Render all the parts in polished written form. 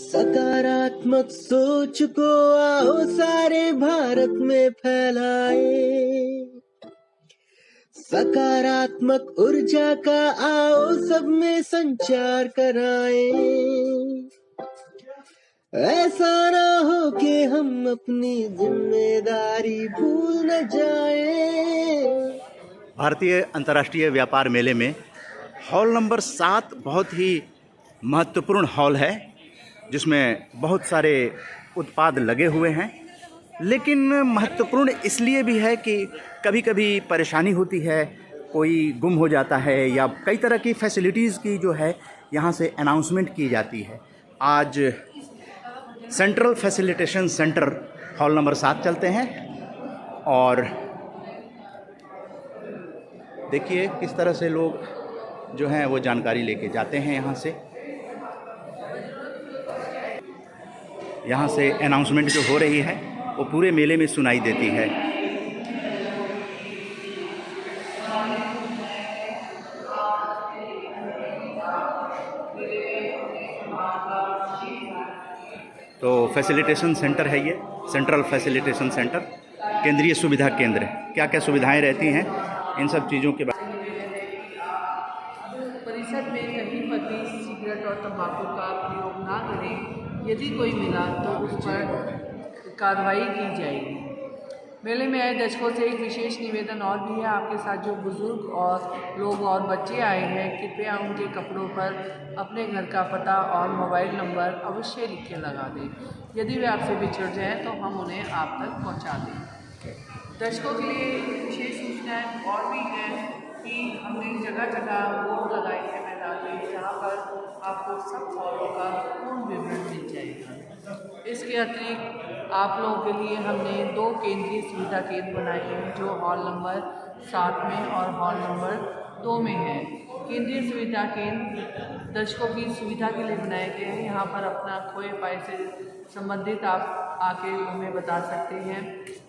सकारात्मक सोच को आओ सारे भारत में फैलाए, सकारात्मक ऊर्जा का आओ सब में संचार कराए। ऐसा ना हो कि हम अपनी जिम्मेदारी भूल न जाए। भारतीय अंतर्राष्ट्रीय व्यापार मेले में हॉल नंबर 7 बहुत ही महत्वपूर्ण हॉल है, जिसमें बहुत सारे उत्पाद लगे हुए हैं। लेकिन महत्वपूर्ण इसलिए भी है कि कभी कभी परेशानी होती है, कोई गुम हो जाता है या कई तरह की फैसिलिटीज़ की जो है यहाँ से अनाउंसमेंट की जाती है। आज central facilitation centre hall number 7 चलते हैं और देखिए किस तरह से लोग जो हैं वो जानकारी लेके जाते हैं यहाँ से। यहाँ से अनाउंसमेंट जो हो रही है वो पूरे मेले में सुनाई देती है। तो फैसिलिटेशन सेंटर है ये, सेंट्रल फैसिलिटेशन सेंटर, केंद्रीय सुविधा केंद्र। क्या क्या सुविधाएं रहती हैं इन सब चीज़ों के बारे परिषद में कहीं पर भी सिगरेट और तंबाकू का प्रयोग ना करें। यदि कोई मिला तो उस पर कार्रवाई की जाएगी। मेले में आए दर्शकों से एक विशेष निवेदन और भी है। आपके साथ जो बुजुर्ग और लोग और बच्चे आए हैं, कृपया उनके कपड़ों पर अपने घर का पता और मोबाइल नंबर अवश्य लिख के लगा दें। यदि वे आपसे बिछड़ जाएं तो हम उन्हें आप तक पहुंचा दें। दर्शकों के लिए विशेष सूचनाएं और भी हैं कि हमने जगह जगह बोर्ड लगाए हैं मैदान में, जहाँ पर आपको सब हॉलों का पूर्ण विवरण मिल जाएगा। इसके अतिरिक्त आप लोगों के लिए हमने 2 केंद्रीय सुविधा केंद्र बनाए हैं, जो हॉल नंबर 7 में और हॉल नंबर 2 में है। केंद्रीय सुविधा केंद्र दर्शकों की सुविधा के लिए बनाए गए हैं। यहाँ पर अपना खोए पाए से संबंधित आप आके हमें बता सकते हैं।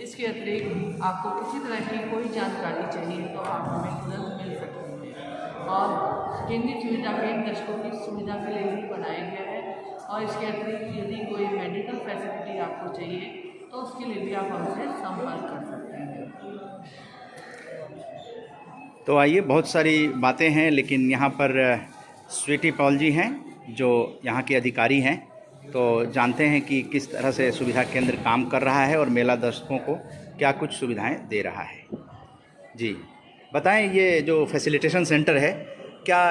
इसके अतिरिक्त आपको किसी तरह की कोई जानकारी चाहिए तो आप हमें तुरंत मिल सकते हैं। और केंद्रीय सुविधा केंद्र दर्शकों की सुविधा के लिए भी बनाया गया है। और इसके अतिरिक्त यदि कोई मेडिकल फैसिलिटी आपको चाहिए तो उसके लिए भी आप हमसे संपर्क कर सकते हैं। तो आइए, बहुत सारी बातें हैं, लेकिन यहाँ पर स्वीटी पॉल जी हैं जो यहाँ के अधिकारी हैं, तो जानते हैं कि किस तरह से सुविधा केंद्र काम कर रहा है और मेला दर्शकों को क्या कुछ सुविधाएं दे रहा है। जी बताएं, ये जो फैसिलिटेशन सेंटर है क्या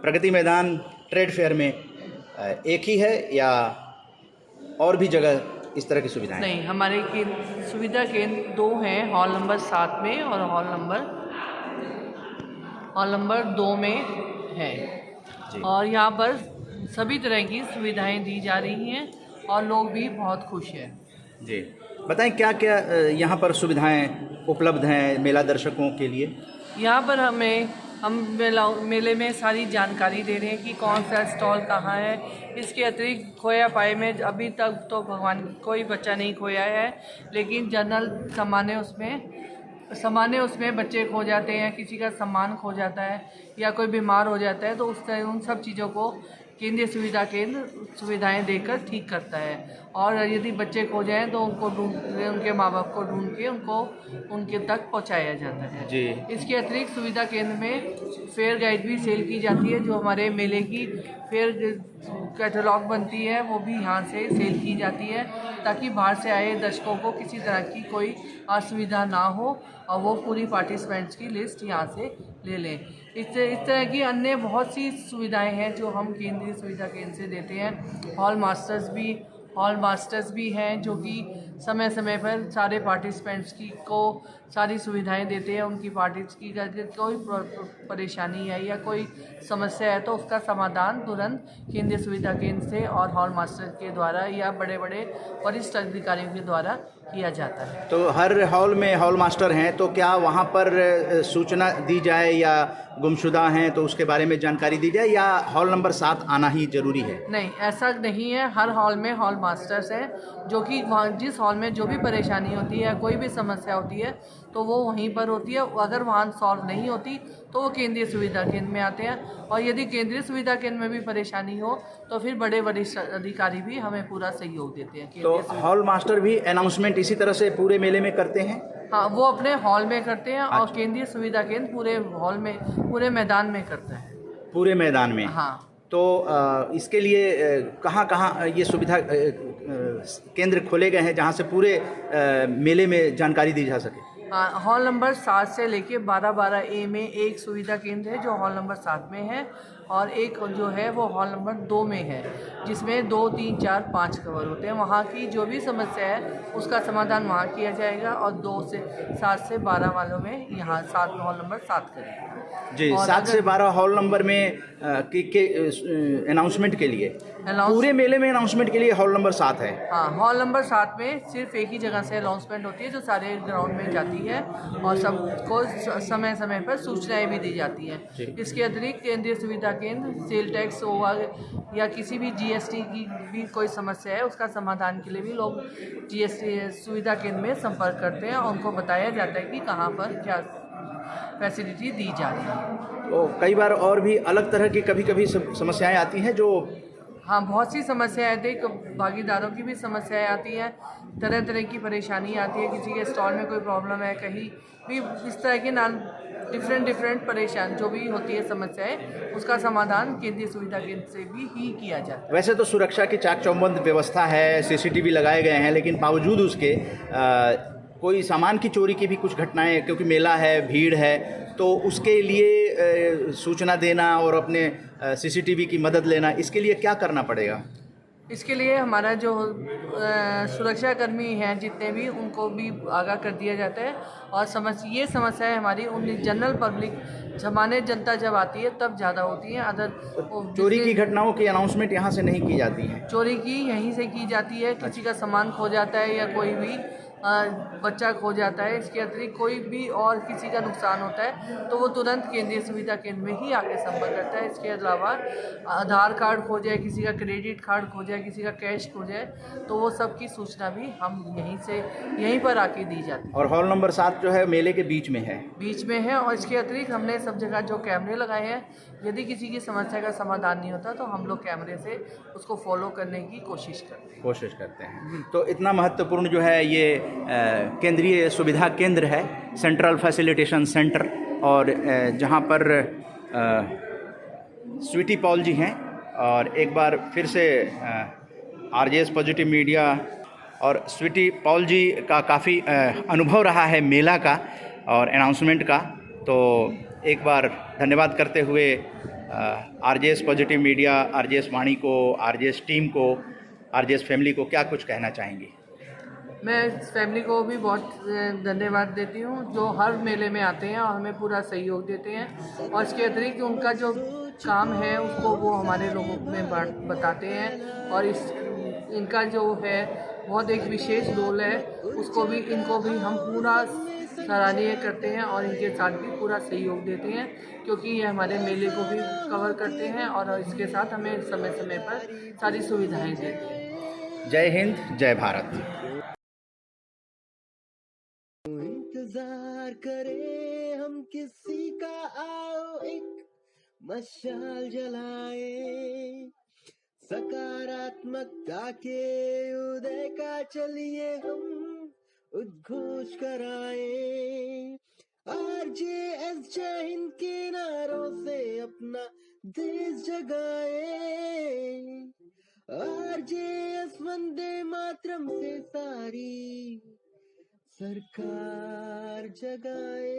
प्रगति मैदान ट्रेड फेयर में एक ही है या और भी जगह इस तरह की सुविधाएं? नहीं, हमारे सुविधा केंद्र 2 हैं, हॉल नंबर 7 में और हॉल नंबर 2 में है। और यहाँ पर सभी तरह की सुविधाएं दी जा रही हैं और लोग भी बहुत खुश हैं। जी बताएं, क्या क्या यहाँ पर सुविधाएं उपलब्ध हैं मेला दर्शकों के लिए? यहाँ पर हम मेले में सारी जानकारी दे रहे हैं कि कौन सा स्टॉल कहाँ है। इसके अतिरिक्त खोया पाए में अभी तक तो भगवान कोई बच्चा नहीं खोया है, लेकिन जनरल सामान्य उसमें बच्चे खो जाते हैं, किसी का सामान खो जाता है या कोई बीमार हो जाता है, तो उन सब चीज़ों को केंद्रीय सुविधा केंद्र सुविधाएं देकर ठीक करता है। और यदि बच्चे खो जाएं तो उनके माँ बाप को ढूंढ के उनके तक पहुंचाया जाता है। जी। इसके अतिरिक्त सुविधा केंद्र में फेयर गाइड भी सेल की जाती है। जो हमारे मेले की फेयर कैटलॉग बनती है वो भी यहाँ से सेल की जाती है, ताकि बाहर से आए दर्शकों को किसी तरह की कोई असुविधा ना हो और वो पूरी पार्टिसिपेंट्स की लिस्ट यहाँ से ले लें। इस तरह की अन्य बहुत सी सुविधाएं हैं जो हम केंद्रीय सुविधा केंद्र से देते हैं। हॉल मास्टर्स भी हैं जो कि समय समय पर सारे पार्टिसिपेंट्स को सारी सुविधाएं देते हैं। उनकी पार्टीज की कोई परेशानी है या कोई समस्या है तो उसका समाधान तुरंत केंद्रीय सुविधा केंद्र से और हॉल मास्टर के द्वारा या बड़े बड़े वरिष्ठ अधिकारियों के द्वारा किया जाता है। तो हर हॉल में हॉल मास्टर हैं, तो क्या वहाँ पर सूचना दी जाए या गुमशुदा हैं तो उसके बारे में जानकारी दी जाए, या हॉल नंबर 7 आना ही जरूरी है? नहीं, ऐसा नहीं है। हर हॉल में हॉल मास्टर्स हैं जो कि जिस स्टॉल में जो भी परेशानी होती है, कोई भी समस्या होती है, तो वो वहीं पर होती है। अगर वहाँ सॉल्व नहीं होती तो वो केंद्रीय सुविधा केंद्र में आते हैं, और यदि केंद्रीय सुविधा केंद्र में भी परेशानी हो तो फिर बड़े वरिष्ठ अधिकारी भी हमें पूरा सहयोग देते हैं। तो हॉल मास्टर भी अनाउंसमेंट इसी तरह से पूरे मेले में करते हैं? हाँ, वो अपने हॉल में करते हैं, और केंद्रीय सुविधा केंद्र पूरे हॉल में, पूरे मैदान में करता है। पूरे मैदान में? हाँ। तो इसके लिए कहाँ कहाँ ये सुविधा केंद्र खोले गए हैं जहाँ से पूरे मेले में जानकारी दी जा सके? हाँ, हॉल नंबर 7 से लेके 12-12A में एक सुविधा केंद्र है जो हॉल नंबर 7 में है, और एक जो है वो हॉल नंबर 2 में है, जिसमें 2, 3, 4, 5 कवर होते हैं। वहाँ की जो भी समस्या है उसका समाधान वहाँ किया जाएगा, और 7 से 12 वालों में यहाँ 7 हॉल नंबर 7 करेंगे जी। 7 से 12 हॉल नंबर में अनाउंसमेंट के लिए, पूरे मेले में अनाउंसमेंट के लिए हॉल नंबर 7 है? हाँ, हॉल नंबर 7 में सिर्फ एक ही जगह से अनाउंसमेंट होती है जो सारे ग्राउंड में जाती है, और सबको समय समय पर सूचनाएं भी दी जाती हैं। इसके अतिरिक्त केंद्रीय सुविधा केंद्र, सेल टैक्स या किसी भी जीएसटी की भी कोई समस्या है, उसका समाधान के लिए भी लोग जीएसटी सुविधा केंद्र में संपर्क करते हैं, और उनको बताया जाता है कि कहाँ पर क्या फैसिलिटी दी जा रही है। तो कई बार और भी अलग तरह की कभी कभी समस्याएं आती हैं जो? हाँ, बहुत सी समस्याएं आती है, भागीदारों की भी समस्याएं आती हैं, तरह तरह की परेशानी आती है। किसी के स्टॉल में कोई प्रॉब्लम है, कहीं भी इस तरह के डिफरेंट परेशान जो भी होती है समस्याएं, उसका समाधान केंद्रीय सुविधा केंद्र से भी ही किया जाता है। वैसे तो सुरक्षा की चाक चौबंद व्यवस्था है, सीसीटीवी लगाए गए हैं, लेकिन बावजूद उसके कोई सामान की चोरी की भी कुछ घटनाएं, क्योंकि मेला है, भीड़ है, तो उसके लिए सूचना देना और अपने सीसीटीवी की मदद लेना, इसके लिए क्या करना पड़ेगा? इसके लिए हमारा जो सुरक्षा कर्मी हैं जितने भी, उनको भी आगाह कर दिया जाता है, और ये समस्याएं हमारी उन जनरल पब्लिक सामान्य जनता जब आती है तब ज़्यादा होती हैं। चोरी की घटनाओं की अनाउंसमेंट यहाँ से नहीं की जाती है? चोरी की यहीं से की जाती है। किसी का सामान खो जाता है या कोई भी बच्चा खो जाता है, इसके अतिरिक्त कोई भी और किसी का नुकसान होता है तो वो तुरंत केंद्रीय सुविधा केंद्र में ही आके संपर्क करता है। इसके अलावा आधार कार्ड खो जाए, किसी का क्रेडिट कार्ड खो जाए, किसी का कैश खो जाए, तो वो सब की सूचना भी हम यहीं पर आके दी जाती है। और हॉल नंबर 7 जो है मेले के बीच में है, और इसके अतिरिक्त हमने सब जगह जो कैमरे लगाए हैं, यदि किसी की समस्या का समाधान नहीं होता तो हम लोग कैमरे से उसको फॉलो करने की कोशिश करते हैं। तो इतना महत्वपूर्ण जो है ये केंद्रीय सुविधा केंद्र है, सेंट्रल फैसिलिटेशन सेंटर, और जहाँ पर स्वीटी पॉल जी हैं, और एक बार फिर से आरजेएस पॉजिटिव मीडिया और स्वीटी पॉल जी का काफ़ी अनुभव रहा है मेला का और अनाउंसमेंट का, तो एक बार धन्यवाद करते हुए आरजेएस पॉजिटिव मीडिया, आरजेएस वाणी को, आरजेएस टीम को, आरजेएस फैमिली को क्या कुछ कहना चाहेंगी? मैं इस फैमिली को भी बहुत धन्यवाद देती हूँ जो हर मेले में आते हैं और हमें पूरा सहयोग देते हैं, और इसके अतिरिक्त उनका जो काम है उसको वो हमारे लोगों में बताते हैं, और इनका जो है बहुत एक विशेष रोल है, इनको भी हम पूरा सराहनीय करते हैं और इनके साथ भी पूरा सहयोग देते हैं, क्योंकि ये हमारे मेले को भी कवर करते हैं और इसके साथ हमें समय समय पर सारी सुविधाएं देते हैं। जय हिंद, जय भारत। इंतजार करे हम किसी का, आओ एक मशाल जलाए, सकारात्मकता के उदय का चलिए हम उद्घोष कराए। आरजेएस जय हिंद के नारों से अपना देश जगाए, आरजेएस वंदे मातरम से सारी सरकार जगाए।